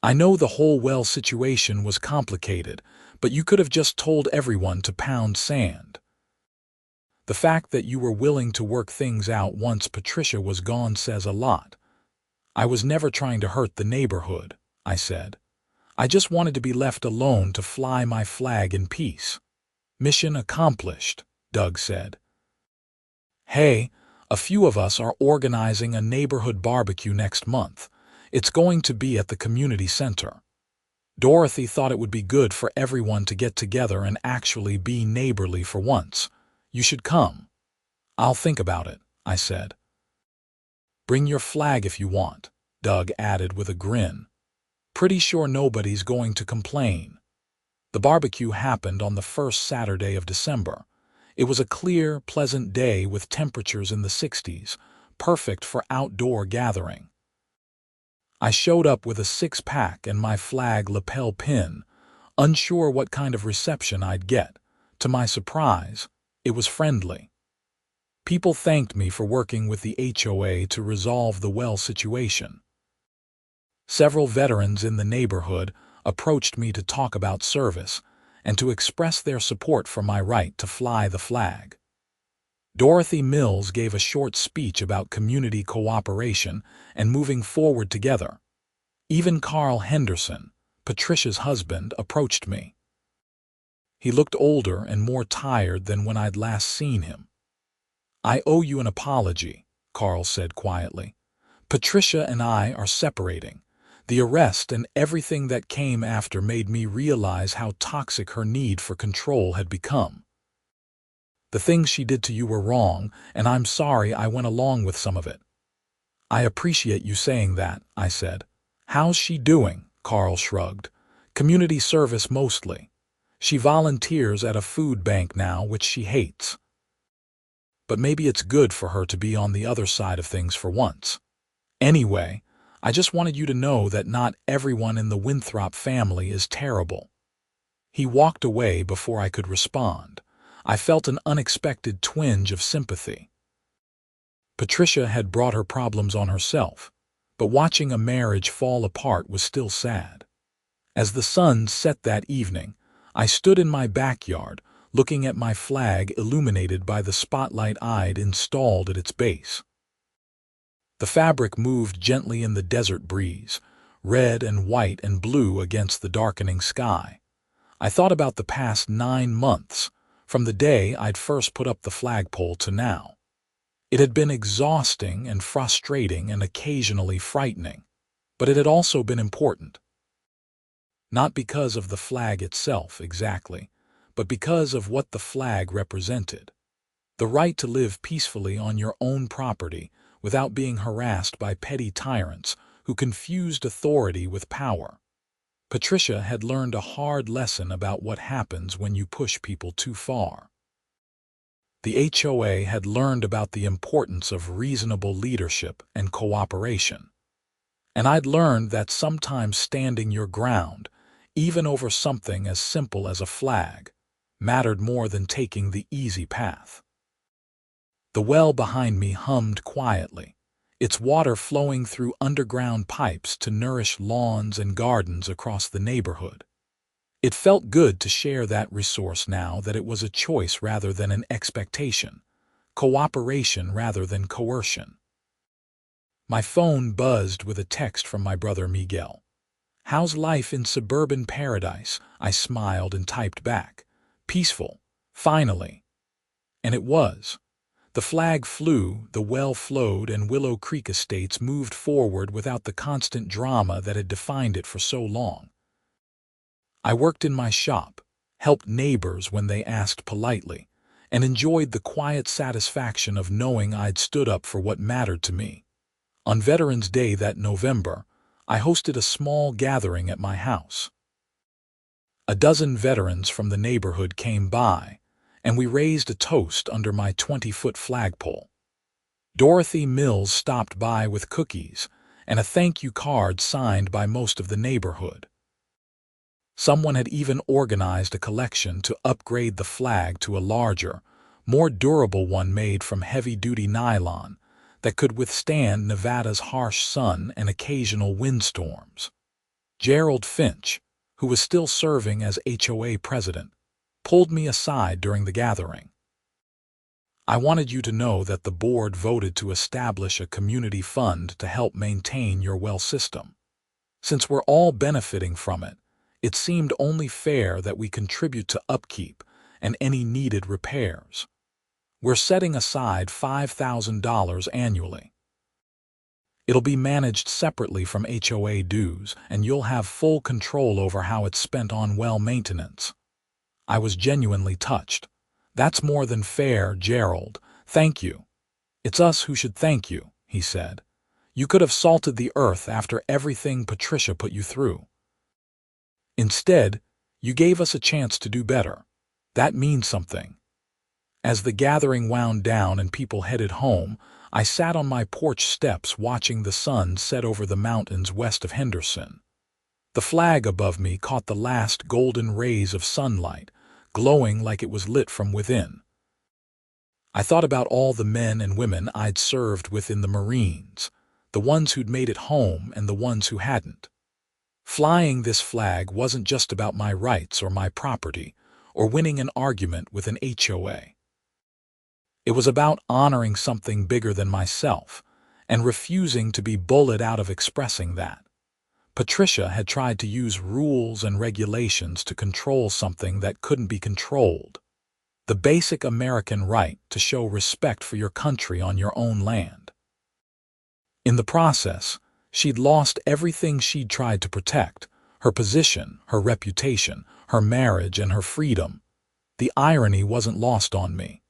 "I know the whole well situation was complicated, but you could have just told everyone to pound sand. The fact that you were willing to work things out once Patricia was gone says a lot." "I was never trying to hurt the neighborhood," I said. "I just wanted to be left alone to fly my flag in peace." "Mission accomplished," Doug said. "Hey, a few of us are organizing a neighborhood barbecue next month. It's going to be at the community center. Dorothy thought it would be good for everyone to get together and actually be neighborly for once. You should come." "I'll think about it," I said. "Bring your flag if you want," Doug added with a grin. "Pretty sure nobody's going to complain." The barbecue happened on the first Saturday of December. It was a clear, pleasant day with temperatures in the 60s, perfect for outdoor gathering. I showed up with a 6-pack and my flag lapel pin, unsure what kind of reception I'd get. To my surprise, it was friendly. People thanked me for working with the HOA to resolve the well situation. Several veterans in the neighborhood approached me to talk about service and to express their support for my right to fly the flag. Dorothy Mills gave a short speech about community cooperation and moving forward together. Even Carl Henderson, Patricia's husband, approached me. He looked older and more tired than when I'd last seen him. "I owe you an apology," Carl said quietly. "Patricia and I are separating. The arrest and everything that came after made me realize how toxic her need for control had become. The things she did to you were wrong, and I'm sorry I went along with some of it." "I appreciate you saying that," I said. "How's she doing?" Carl shrugged. "Community service mostly. She volunteers at a food bank now, which she hates. But maybe it's good for her to be on the other side of things for once. Anyway, I just wanted you to know that not everyone in the Winthrop family is terrible." He walked away before I could respond. I felt an unexpected twinge of sympathy. Patricia had brought her problems on herself, but watching a marriage fall apart was still sad. As the sun set that evening, I stood in my backyard, looking at my flag illuminated by the spotlight I'd installed at its base. The fabric moved gently in the desert breeze, red and white and blue against the darkening sky. I thought about the past 9 months, from the day I'd first put up the flagpole to now. It had been exhausting and frustrating and occasionally frightening, but it had also been important. Not because of the flag itself, exactly, but because of what the flag represented. The right to live peacefully on your own property without being harassed by petty tyrants who confused authority with power. Patricia had learned a hard lesson about what happens when you push people too far. The HOA had learned about the importance of reasonable leadership and cooperation. And I'd learned that sometimes standing your ground, even over something as simple as a flag, mattered more than taking the easy path. The well behind me hummed quietly, its water flowing through underground pipes to nourish lawns and gardens across the neighborhood. It felt good to share that resource now that it was a choice rather than an expectation, cooperation rather than coercion. My phone buzzed with a text from my brother Miguel. "How's life in suburban paradise?" I smiled and typed back. "Peaceful, finally." And it was. The flag flew, the well flowed, and Willow Creek estates moved forward without the constant drama that had defined it for so long. I worked in my shop, helped neighbors when they asked politely, and enjoyed the quiet satisfaction of knowing I'd stood up for what mattered to me. On Veterans Day that November, I hosted a small gathering at my house. A dozen veterans from the neighborhood came by, and we raised a toast under my 20-foot flagpole. Dorothy Mills stopped by with cookies and a thank-you card signed by most of the neighborhood. Someone had even organized a collection to upgrade the flag to a larger, more durable one made from heavy-duty nylon that could withstand Nevada's harsh sun and occasional windstorms. Gerald Finch, who was still serving as HOA president, pulled me aside during the gathering. "I wanted you to know that the board voted to establish a community fund to help maintain your well system. Since we're all benefiting from it, it seemed only fair that we contribute to upkeep and any needed repairs. We're setting aside $5,000 annually. It'll be managed separately from HOA dues, and you'll have full control over how it's spent on well maintenance." I was genuinely touched. "That's more than fair, Gerald. Thank you." "It's us who should thank you," he said. "You could have salted the earth after everything Patricia put you through. Instead, you gave us a chance to do better. That means something." As the gathering wound down and people headed home, I sat on my porch steps watching the sun set over the mountains west of Henderson. The flag above me caught the last golden rays of sunlight, glowing like it was lit from within. I thought about all the men and women I'd served with in the Marines, the ones who'd made it home and the ones who hadn't. Flying this flag wasn't just about my rights or my property, or winning an argument with an HOA. It was about honoring something bigger than myself, and refusing to be bullied out of expressing that. Patricia had tried to use rules and regulations to control something that couldn't be controlled. The basic American right to show respect for your country on your own land. In the process, she'd lost everything she'd tried to protect: her position, her reputation, her marriage, and her freedom. The irony wasn't lost on me.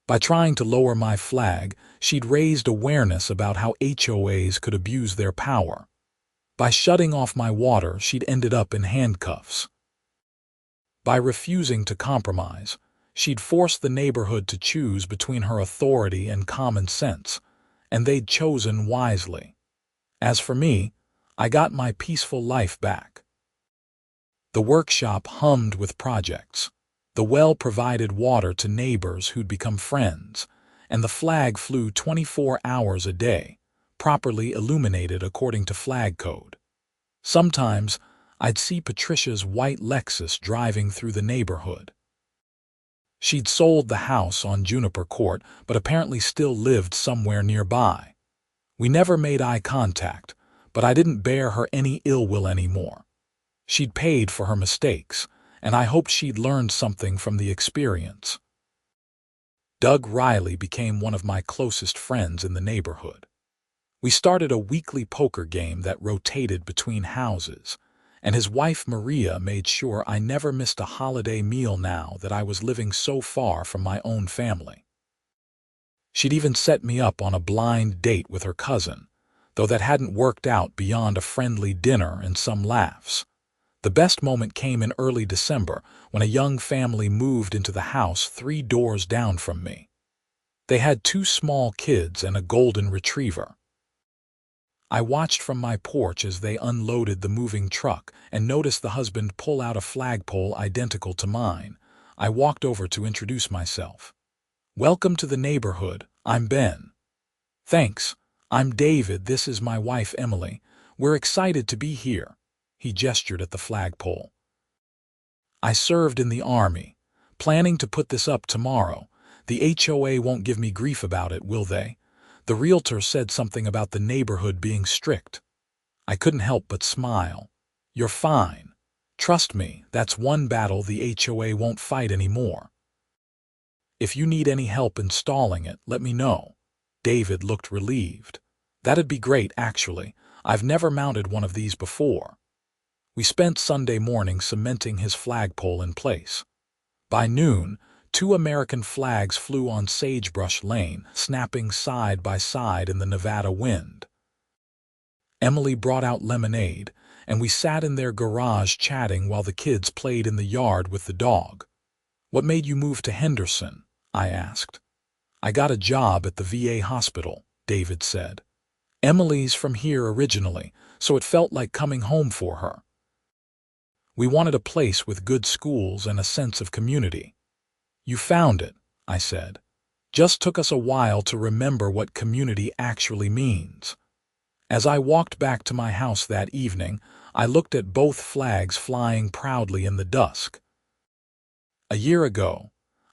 By trying to lower my flag, she'd raised awareness about how HOAs could abuse their power. By shutting off my water, she'd ended up in handcuffs. By refusing to compromise, she'd forced the neighborhood to choose between her authority and common sense, and they'd chosen wisely. As for me, I got my peaceful life back. The workshop hummed with projects. The well provided water to neighbors who'd become friends, and the flag flew 24 hours a day, properly illuminated according to flag code. Sometimes, I'd see Patricia's white Lexus driving through the neighborhood. She'd sold the house on Juniper Court, but apparently still lived somewhere nearby. We never made eye contact, but I didn't bear her any ill will anymore. She'd paid for her mistakes, and I hoped she'd learned something from the experience. Doug Riley became one of my closest friends in the neighborhood. We started a weekly poker game that rotated between houses, and his wife Maria made sure I never missed a holiday meal now that I was living so far from my own family. She'd even set me up on a blind date with her cousin, though that hadn't worked out beyond a friendly dinner and some laughs. The best moment came in early December when a young family moved into the house 3 doors down from me. They had 2 small kids and a golden retriever. I watched from my porch as they unloaded the moving truck and noticed the husband pull out a flagpole identical to mine. I walked over to introduce myself. "Welcome to the neighborhood. I'm Ben." "Thanks. I'm David. This is my wife Emily. We're excited to be here." He gestured at the flagpole. "I served in the Army. Planning to put this up tomorrow. The HOA won't give me grief about it, will they? The realtor said something about the neighborhood being strict." I couldn't help but smile. "You're fine. Trust me, that's one battle the HOA won't fight anymore." If you need any help installing it, let me know." David looked relieved. "That'd be great, actually. I've never mounted one of these before." We spent Sunday morning cementing his flagpole in place. By noon, 2 American flags flew on Sagebrush Lane, snapping side by side in the Nevada wind. Emily brought out lemonade, and we sat in their garage chatting while the kids played in the yard with the dog. "What made you move to Henderson?" I asked. "I got a job at the VA hospital," David said. "Emily's from here originally, so it felt like coming home for her. We wanted a place with good schools and a sense of community." "You found it," I said. "Just took us a while to remember what community actually means." As I walked back to my house that evening, I looked at both flags flying proudly in the dusk. A year ago,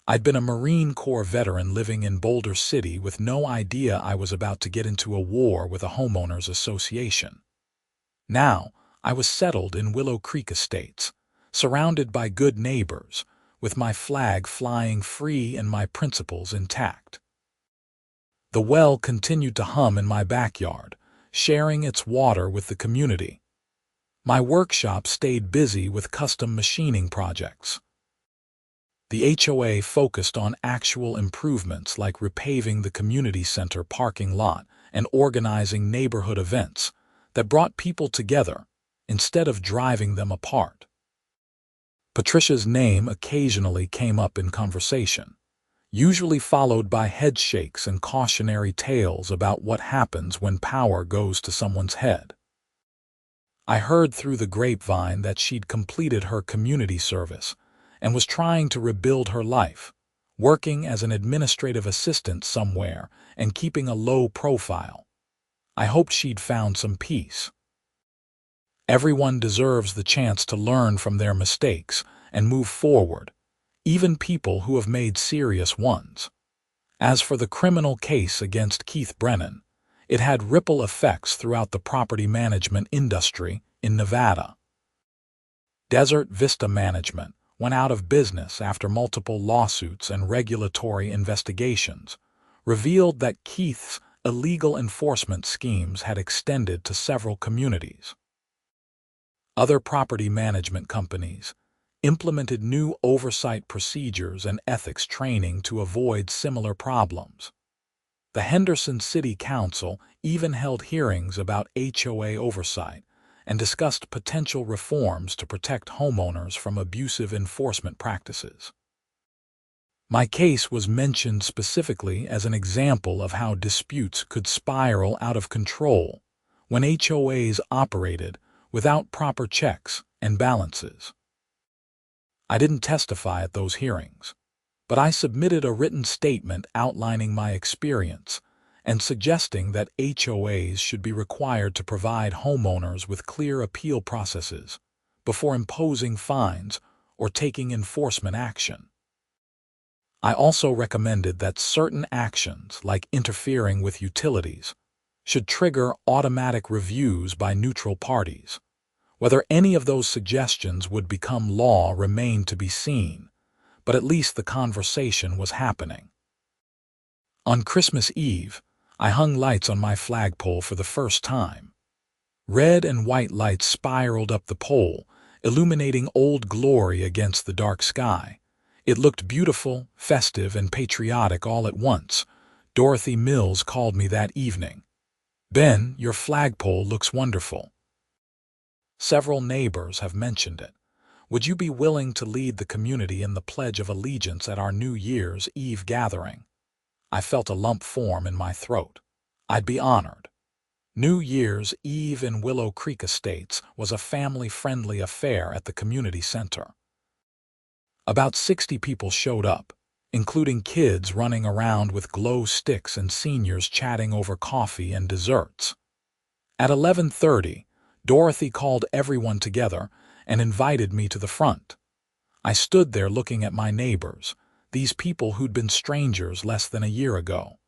I'd been a Marine Corps veteran living in Boulder City with no idea I was about to get into a war with a homeowners association. Now, I was settled in Willow Creek Estates, surrounded by good neighbors, with my flag flying free and my principles intact. The well continued to hum in my backyard, sharing its water with the community. My workshop stayed busy with custom machining projects. The HOA focused on actual improvements like repaving the community center parking lot and organizing neighborhood events that brought people together instead of driving them apart. Patricia's name occasionally came up in conversation, usually followed by headshakes and cautionary tales about what happens when power goes to someone's head. I heard through the grapevine that she'd completed her community service and was trying to rebuild her life, working as an administrative assistant somewhere and keeping a low profile. I hoped she'd found some peace. Everyone deserves the chance to learn from their mistakes and move forward, even people who have made serious ones. As for the criminal case against Keith Brennan, it had ripple effects throughout the property management industry in Nevada. Desert Vista Management went out of business after multiple lawsuits and regulatory investigations revealed that Keith's illegal enforcement schemes had extended to several communities. Other property management companies implemented new oversight procedures and ethics training to avoid similar problems. The Henderson City Council even held hearings about HOA oversight and discussed potential reforms to protect homeowners from abusive enforcement practices. My case was mentioned specifically as an example of how disputes could spiral out of control when HOAs operated without proper checks and balances. I didn't testify at those hearings, but I submitted a written statement outlining my experience and suggesting that HOAs should be required to provide homeowners with clear appeal processes before imposing fines or taking enforcement action. I also recommended that certain actions, like interfering with utilities, should trigger automatic reviews by neutral parties. Whether any of those suggestions would become law remained to be seen, but at least the conversation was happening. On Christmas Eve, I hung lights on my flagpole for the first time. Red and white lights spiraled up the pole, illuminating Old Glory against the dark sky. It looked beautiful, festive, and patriotic all at once. Dorothy Mills called me that evening. "Ben, your flagpole looks wonderful." Several neighbors have mentioned it. "Would you be willing to lead the community in the Pledge of Allegiance at our New Year's Eve gathering?" I felt a lump form in my throat. I'd be honored. New Year's Eve in Willow Creek Estates was a family-friendly affair at the community center. About 60 people showed up, including kids running around with glow sticks and seniors chatting over coffee and desserts. At 11:30, Dorothy called everyone together and invited me to the front. I stood there looking at my neighbors, these people who'd been strangers less than a year ago.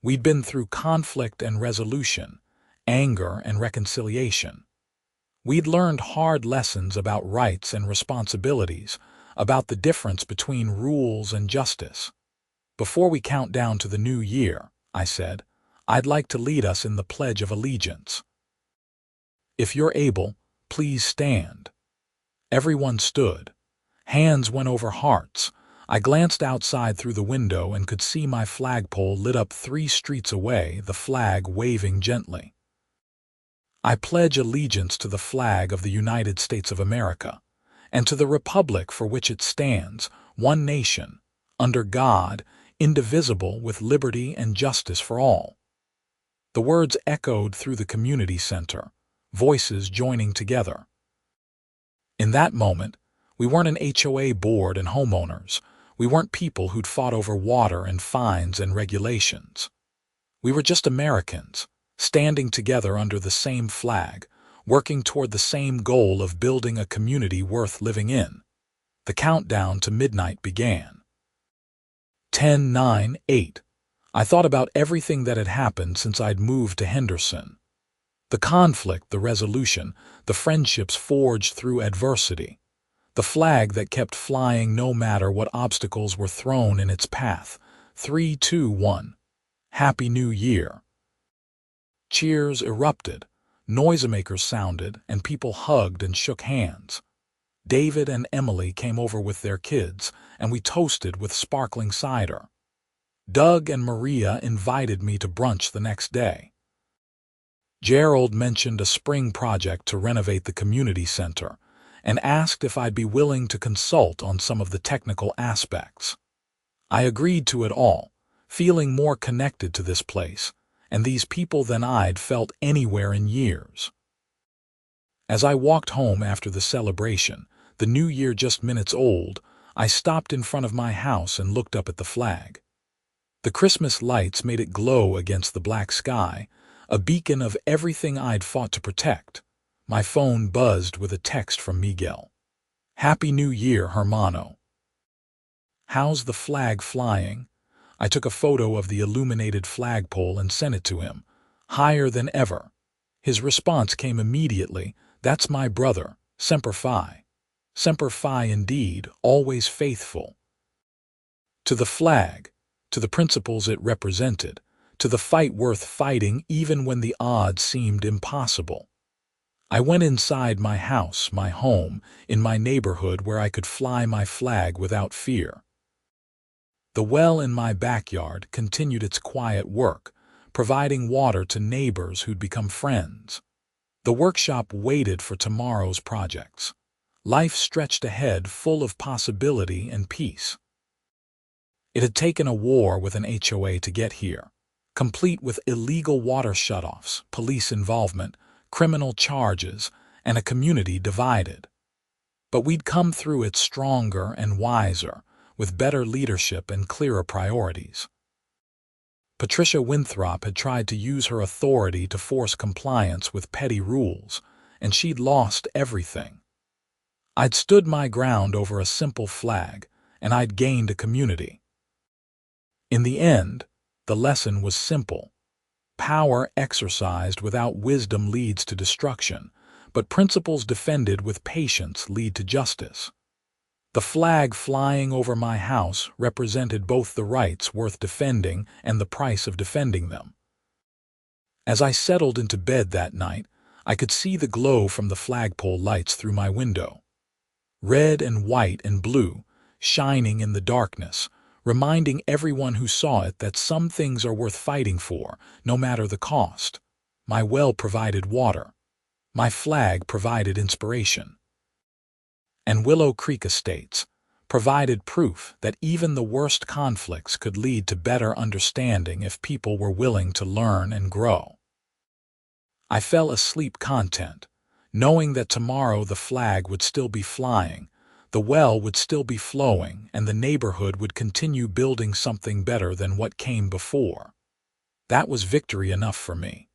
We'd been through conflict and resolution, anger and reconciliation. We'd learned hard lessons about rights and responsibilities, about the difference between rules and justice. "Before we count down to the new year," I said, "I'd like to lead us in the Pledge of Allegiance. If you're able, please stand." Everyone stood. Hands went over hearts. I glanced outside through the window and could see my flagpole lit up 3 streets away, the flag waving gently. "I pledge allegiance to the flag of the United States of America, and to the republic for which it stands, one nation, under God, indivisible, with liberty and justice for all." The words echoed through the community center, voices joining together. In that moment, we weren't an HOA board and homeowners. We weren't people who'd fought over water and fines and regulations. We were just Americans, standing together under the same flag, working toward the same goal of building a community worth living in. The countdown to midnight began. 10, 9, 8. I thought about everything that had happened since I'd moved to Henderson. The conflict, the resolution, the friendships forged through adversity. The flag that kept flying no matter what obstacles were thrown in its path. 3, 2, 1. Happy New Year. Cheers erupted, noisemakers sounded, and people hugged and shook hands. David and Emily came over with their kids, and we toasted with sparkling cider. Doug and Maria invited me to brunch the next day. Gerald mentioned a spring project to renovate the community center and asked if I'd be willing to consult on some of the technical aspects. I agreed to it all, feeling more connected to this place and these people than I'd felt anywhere in years. As I walked home after the celebration, the new year just minutes old, I stopped in front of my house and looked up at the flag. The Christmas lights made it glow against the black sky, a beacon of everything I'd fought to protect. My phone buzzed with a text from Miguel. "Happy New Year, hermano. How's the flag flying?" I took a photo of the illuminated flagpole and sent it to him. "Higher than ever." His response came immediately. "That's my brother, Semper Fi." Semper Fi indeed, always faithful. To the flag, to the principles it represented, to the fight worth fighting even when the odds seemed impossible. I went inside my house, my home, in my neighborhood where I could fly my flag without fear. The well in my backyard continued its quiet work, providing water to neighbors who'd become friends. The workshop waited for tomorrow's projects. Life stretched ahead, full of possibility and peace. It had taken a war with an HOA to get here, complete with illegal water shutoffs, police involvement, criminal charges, and a community divided. But we'd come through it stronger and wiser, with better leadership and clearer priorities. Patricia Winthrop had tried to use her authority to force compliance with petty rules, and she'd lost everything. I'd stood my ground over a simple flag, and I'd gained a community. In the end, the lesson was simple. Power exercised without wisdom leads to destruction, but principles defended with patience lead to justice. The flag flying over my house represented both the rights worth defending and the price of defending them. As I settled into bed that night, I could see the glow from the flagpole lights through my window. Red and white and blue, shining in the darkness, reminding everyone who saw it that some things are worth fighting for, no matter the cost. My well provided water. My flag provided inspiration. And Willow Creek Estates provided proof that even the worst conflicts could lead to better understanding if people were willing to learn and grow. I fell asleep content, knowing that tomorrow the flag would still be flying, the well would still be flowing, and the neighborhood would continue building something better than what came before. That was victory enough for me.